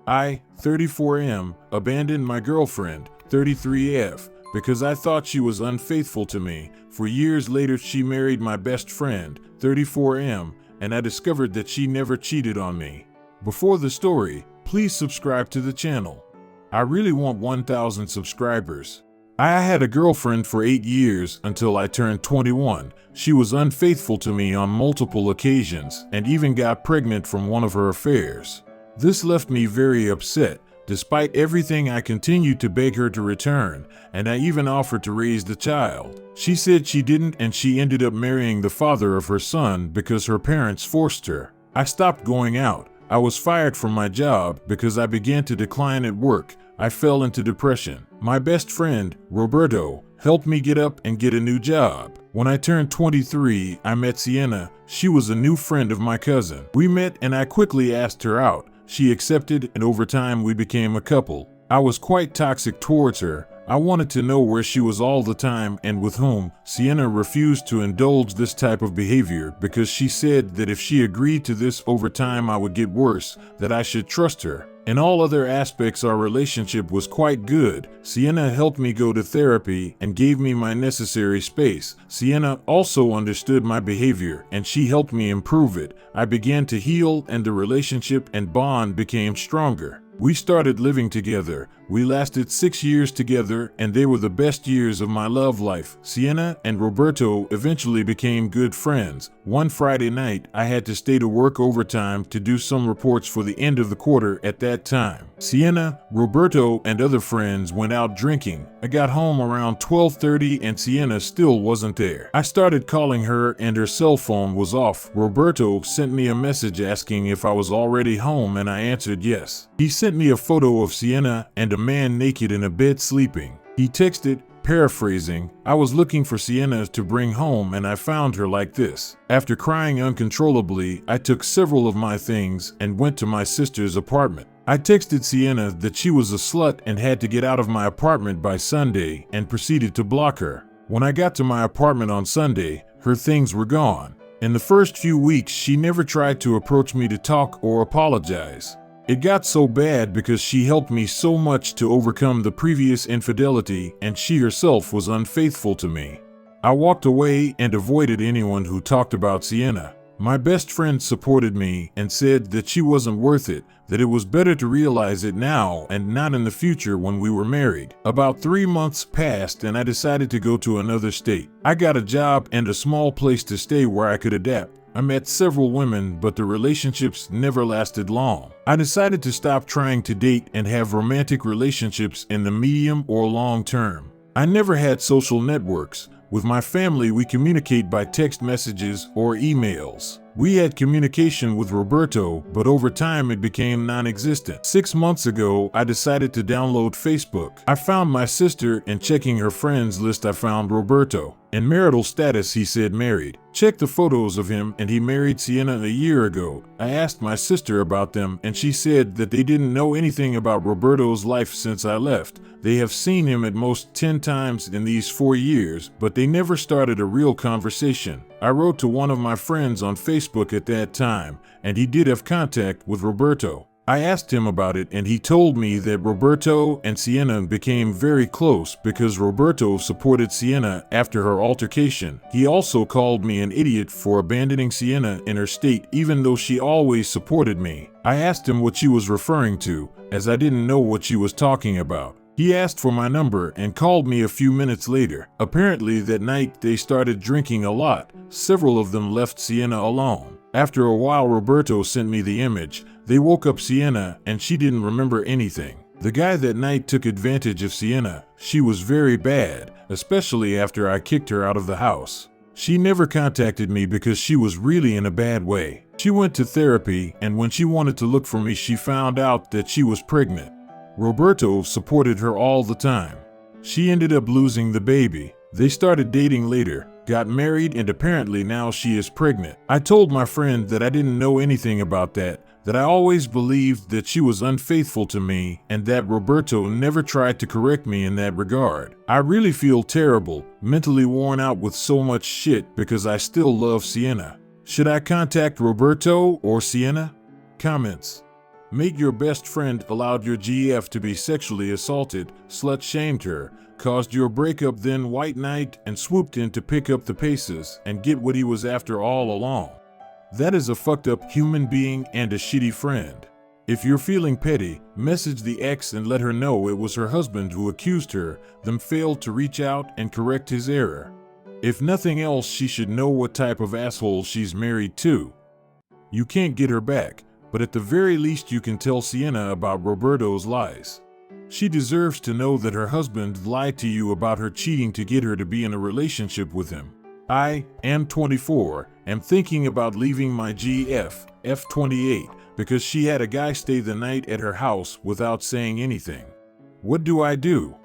I, 34M, abandoned my girlfriend, 33F, because I thought she was unfaithful to me. For years later, she married my best friend, 34M, and I discovered that she never cheated on me. Before the story, please subscribe to the channel. I really want 1,000 subscribers. I had a girlfriend for 8 years until I turned 21. She was unfaithful to me on multiple occasions and even got pregnant from one of her affairs. This left me very upset. Despite everything, I continued to beg her to return, and I even offered to raise the child. She said she didn't, and she ended up marrying the father of her son because her parents forced her. I stopped going out. I was fired from my job because I began to decline at work. I fell into depression. My best friend, Roberto, helped me get up and get a new job. When I turned 23, I met Sienna. She was a new friend of my cousin. We met and I quickly asked her out. She accepted, and over time we became a couple. I was quite toxic towards her. I wanted to know where she was all the time and with whom. Sienna refused to indulge this type of behavior because she said that if she agreed to this over time I would get worse, that I should trust her. In all other aspects, our relationship was quite good. Sienna helped me go to therapy and gave me my necessary space. Sienna also understood my behavior and she helped me improve it. I began to heal and the relationship and bond became stronger. We started living together. We lasted 6 years together and they were the best years of my love life. Sienna and Roberto eventually became good friends. One Friday night, I had to stay to work overtime to do some reports for the end of the quarter at that time. Sienna, Roberto, and other friends went out drinking. I got home around 12:30 and Sienna still wasn't there. I started calling her and her cell phone was off. Roberto sent me a message asking if I was already home and I answered yes. He sent me a photo of Sienna and a man naked in a bed sleeping. He texted, paraphrasing, "I was looking for Sienna to bring home and I found her like this." After crying uncontrollably, I took several of my things and went to my sister's apartment. I texted Sienna that she was a slut and had to get out of my apartment by Sunday and proceeded to block her. When I got to my apartment on Sunday, her things were gone. In the first few weeks, she never tried to approach me to talk or apologize. It got so bad because she helped me so much to overcome the previous infidelity and she herself was unfaithful to me. I walked away and avoided anyone who talked about Sienna. My best friend supported me and said that she wasn't worth it, that it was better to realize it now and not in the future when we were married. About 3 months passed and I decided to go to another state. I got a job and a small place to stay where I could adapt. I met several women, but the relationships never lasted long. I decided to stop trying to date and have romantic relationships in the medium or long term. I never had social networks. With my family, we communicate by text messages or emails. We had communication with Roberto, but over time it became non-existent. 6 months ago, I decided to download Facebook. I found my sister and checking her friends list I found Roberto. In marital status, he said married. Checked the photos of him and he married Sienna a year ago. I asked my sister about them and she said that they didn't know anything about Roberto's life since I left. They have seen him at most 10 times in these 4 years, but they never started a real conversation. I wrote to one of my friends on Facebook at that time, and he did have contact with Roberto. I asked him about it and he told me that Roberto and Sienna became very close because Roberto supported Sienna after her altercation. He also called me an idiot for abandoning Sienna in her state even though she always supported me. I asked him what she was referring to, as I didn't know what she was talking about. He asked for my number and called me a few minutes later. Apparently that night they started drinking a lot. Several of them left Sienna alone. After a while, Roberto sent me the image. They woke up Sienna and she didn't remember anything. The guy that night took advantage of Sienna. She was very bad, especially after I kicked her out of the house. She never contacted me because she was really in a bad way. She went to therapy and when she wanted to look for me, she found out that she was pregnant. Roberto supported her all the time. She ended up losing the baby. They started dating later, got married, and apparently now she is pregnant. I told my friend that I didn't know anything about that I always believed that she was unfaithful to me and that Roberto never tried to correct me in that regard. I really feel terrible, mentally worn out with so much shit because I still love Sienna. Should I contact Roberto or Sienna? Comments. Make your best friend allowed your GF to be sexually assaulted, slut-shamed her, caused your breakup, then white knight and swooped in to pick up the paces and get what he was after all along. That is a fucked up human being and a shitty friend. If you're feeling petty, message the ex and let her know it was her husband who accused her, then failed to reach out and correct his error. If nothing else, she should know what type of asshole she's married to. You can't get her back, but at the very least you can tell Sienna about Roberto's lies. She deserves to know that her husband lied to you about her cheating to get her to be in a relationship with him. I am 24, am thinking about leaving my GF, F28, because she had a guy stay the night at her house without saying anything. What do I do?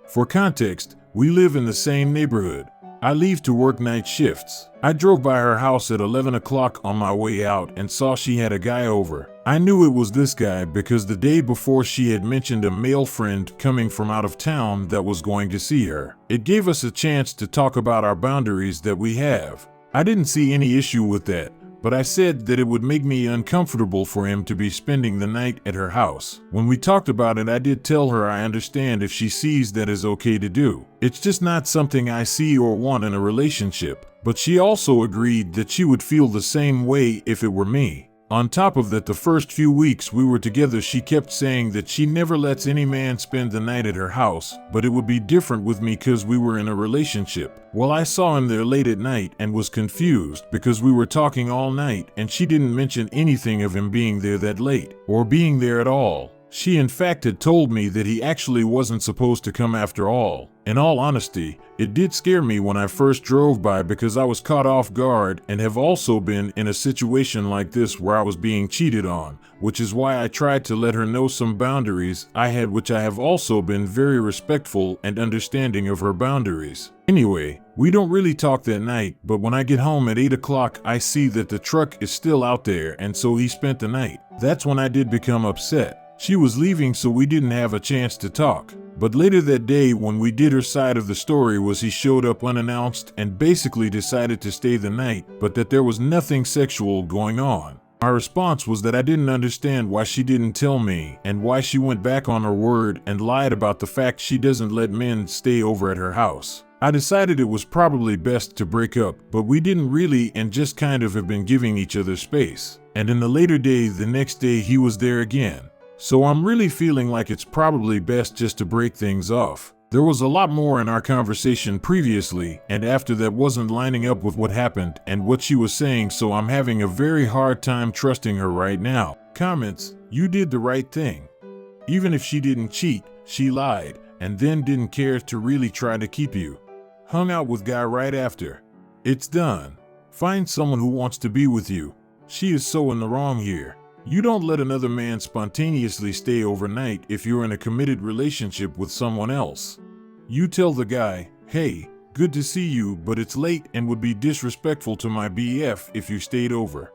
For context, we live in the same neighborhood. I leave to work night shifts. I drove by her house at 11 o'clock on my way out and saw she had a guy over. I knew it was this guy because the day before she had mentioned a male friend coming from out of town that was going to see her. It gave us a chance to talk about our boundaries that we have. I didn't see any issue with that, but I said that it would make me uncomfortable for him to be spending the night at her house. When we talked about it, I did tell her I understand if she sees that is okay to do. It's just not something I see or want in a relationship. But she also agreed that she would feel the same way if it were me. On top of that, the first few weeks we were together, she kept saying that she never lets any man spend the night at her house, but it would be different with me because we were in a relationship. Well, I saw him there late at night and was confused because we were talking all night and she didn't mention anything of him being there that late, or being there at all. She in fact had told me that he actually wasn't supposed to come after all. In all honesty, it did scare me when I first drove by because I was caught off guard and have also been in a situation like this where I was being cheated on, which is why I tried to let her know some boundaries I had, which I have also been very respectful and understanding of her boundaries. Anyway, we don't really talk that night, but when I get home at 8 o'clock, I see that the truck is still out there, and so he spent the night. That's when I did become upset. She was leaving, so we didn't have a chance to talk. But later that day, when we did her side of the story, was he showed up unannounced and basically decided to stay the night, but that there was nothing sexual going on. My response was that I didn't understand why she didn't tell me and why she went back on her word and lied about the fact she doesn't let men stay over at her house. I decided it was probably best to break up, but we didn't really and just kind of have been giving each other space. And in the later day, the next day, he was there again. So I'm really feeling like it's probably best just to break things off. There was a lot more in our conversation previously, and after that wasn't lining up with what happened and what she was saying, so I'm having a very hard time trusting her right now. Comments: you did the right thing. Even if she didn't cheat, she lied, and then didn't care to really try to keep you. Hung out with guy right after. It's done. Find someone who wants to be with you. She is so in the wrong here. You don't let another man spontaneously stay overnight if you're in a committed relationship with someone else. You tell the guy, hey, good to see you, but it's late and would be disrespectful to my BF if you stayed over.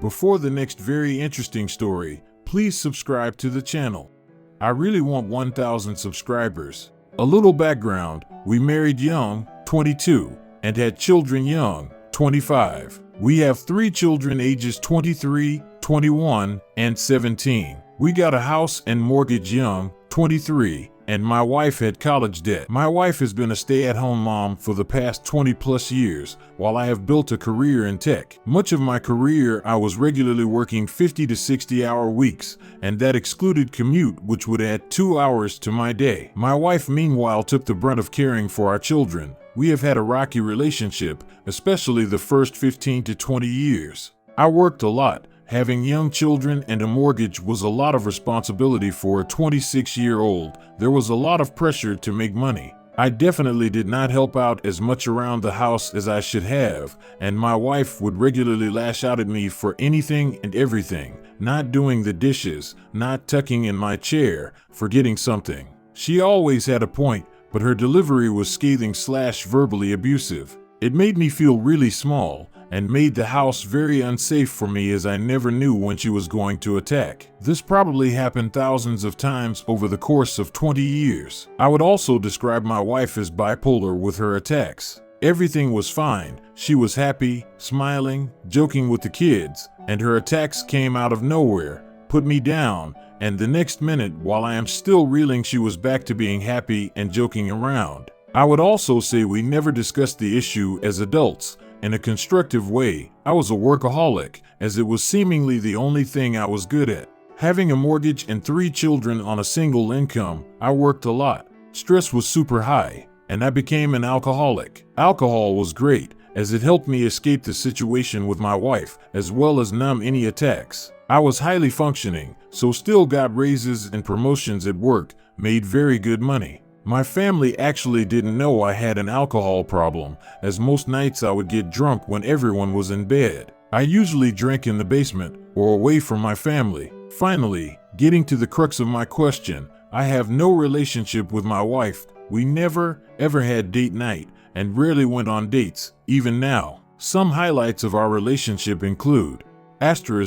Before the next very interesting story, please subscribe to the channel. I really want 1,000 subscribers. A little background: we married young, 22, and had children young, 25. We have 3 children ages 23, 21, and 17. We got a house and mortgage young, 23, and my wife had college debt. My wife has been a stay-at-home mom for the past 20 plus years, while I have built a career in tech. Much of my career I was regularly working 50 to 60-hour weeks, and that excluded commute, which would add 2 hours to my day. My wife meanwhile took the brunt of caring for our children. We have had a rocky relationship, especially the first 15 to 20 years. I worked a lot. Having young children and a mortgage was a lot of responsibility for a 26-year-old. There was a lot of pressure to make money. I definitely did not help out as much around the house as I should have, and my wife would regularly lash out at me for anything and everything: not doing the dishes, not tucking in my chair, forgetting something. She always had a point, but her delivery was scathing/verbally abusive. It made me feel really small, and made the house very unsafe for me, as I never knew when she was going to attack. This probably happened thousands of times over the course of 20 years. I would also describe my wife as bipolar with her attacks. Everything was fine. She was happy, smiling, joking with the kids, and her attacks came out of nowhere, put me down, and the next minute, while I am still reeling, she was back to being happy and joking around. I would also say we never discussed the issue as adults in a constructive way. I was a workaholic, as it was seemingly the only thing I was good at. Having a mortgage and 3 children on a single income, I worked a lot. Stress was super high, and I became an alcoholic. Alcohol was great, as it helped me escape the situation with my wife, as well as numb any attacks. I was highly functioning, so still got raises and promotions at work, made very good money. My family actually didn't know I had an alcohol problem, as most nights I would get drunk when everyone was in bed. I usually drank in the basement or away from my family. Finally, getting to the crux of my question, I have no relationship with my wife. We never, ever had date night and rarely went on dates, even now. Some highlights of our relationship include: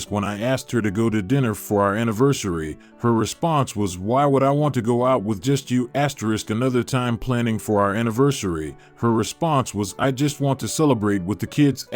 when I asked her to go to dinner for our anniversary, her response was, "Why would I want to go out with just you?" Another time planning for our anniversary, her response was, "I just want to celebrate with the kids."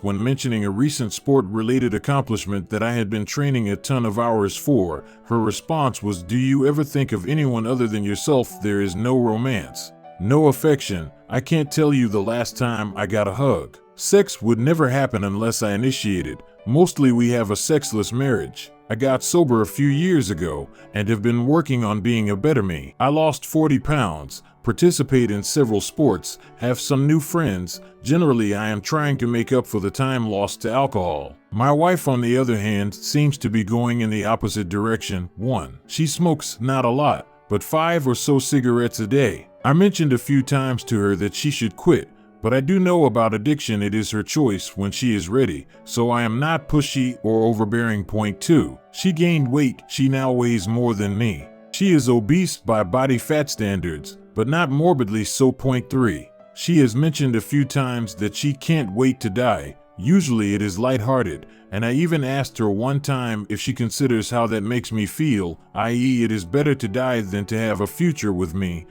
When mentioning a recent sport-related accomplishment that I had been training a ton of hours for, her response was, "Do you ever think of anyone other than yourself?" There is no romance, no affection. I can't tell you the last time I got a hug. Sex would never happen unless I initiated. Mostly we have a sexless marriage. I got sober a few years ago and have been working on being a better me. I lost 40 pounds, participate in several sports, have some new friends. Generally, I am trying to make up for the time lost to alcohol. My wife, on the other hand, seems to be going in the opposite direction. 1. She smokes, not a lot, but 5 or so cigarettes a day. I mentioned a few times to her that she should quit, but I do know about addiction. It is her choice when she is ready, so I am not pushy or overbearing. 2. She gained weight. She now weighs more than me. She is obese by body fat standards, but not morbidly so. 3. She has mentioned a few times that she can't wait to die. Usually it is lighthearted, and I even asked her one time if she considers how that makes me feel, i.e. it is better to die than to have a future with me.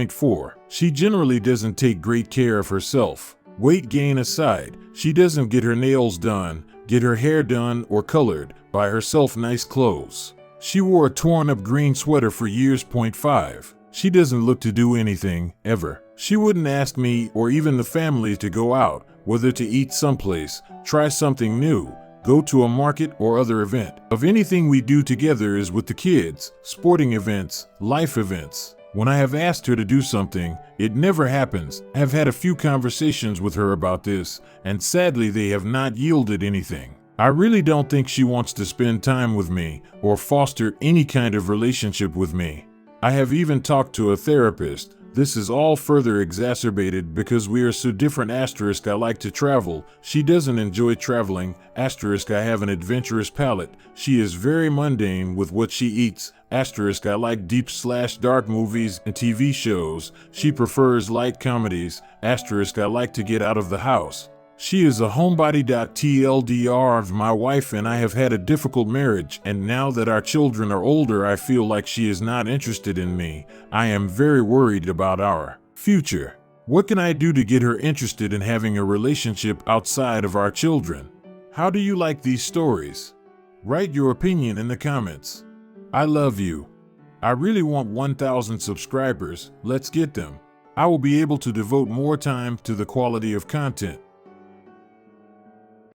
4. She generally doesn't take great care of herself. Weight gain aside, she doesn't get her nails done, get her hair done or colored, buy herself nice clothes. She wore a torn-up green sweater for years. 5. She doesn't look to do anything, ever. She wouldn't ask me or even the family to go out, whether to eat someplace, try something new, go to a market or other event. Of anything we do together is with the kids, sporting events, life events. When I have asked her to do something, it never happens. I have had a few conversations with her about this, and sadly they have not yielded anything. I really don't think she wants to spend time with me or foster any kind of relationship with me. I have even talked to a therapist. This is all further exacerbated because we are so different. I like to travel. She doesn't enjoy traveling. I have an adventurous palate. She is very mundane with what she eats. I like deep/dark movies and TV shows. She prefers light comedies. I like to get out of the house. She is a homebody. TLDR, my wife and I have had a difficult marriage, and now that our children are older, I feel like she is not interested in me. I am very worried about our future. What can I do to get her interested in having a relationship outside of our children? How do you like these stories? Write your opinion in the comments. I love you. I really want 1,000 subscribers. Let's get them. I will be able to devote more time to the quality of content.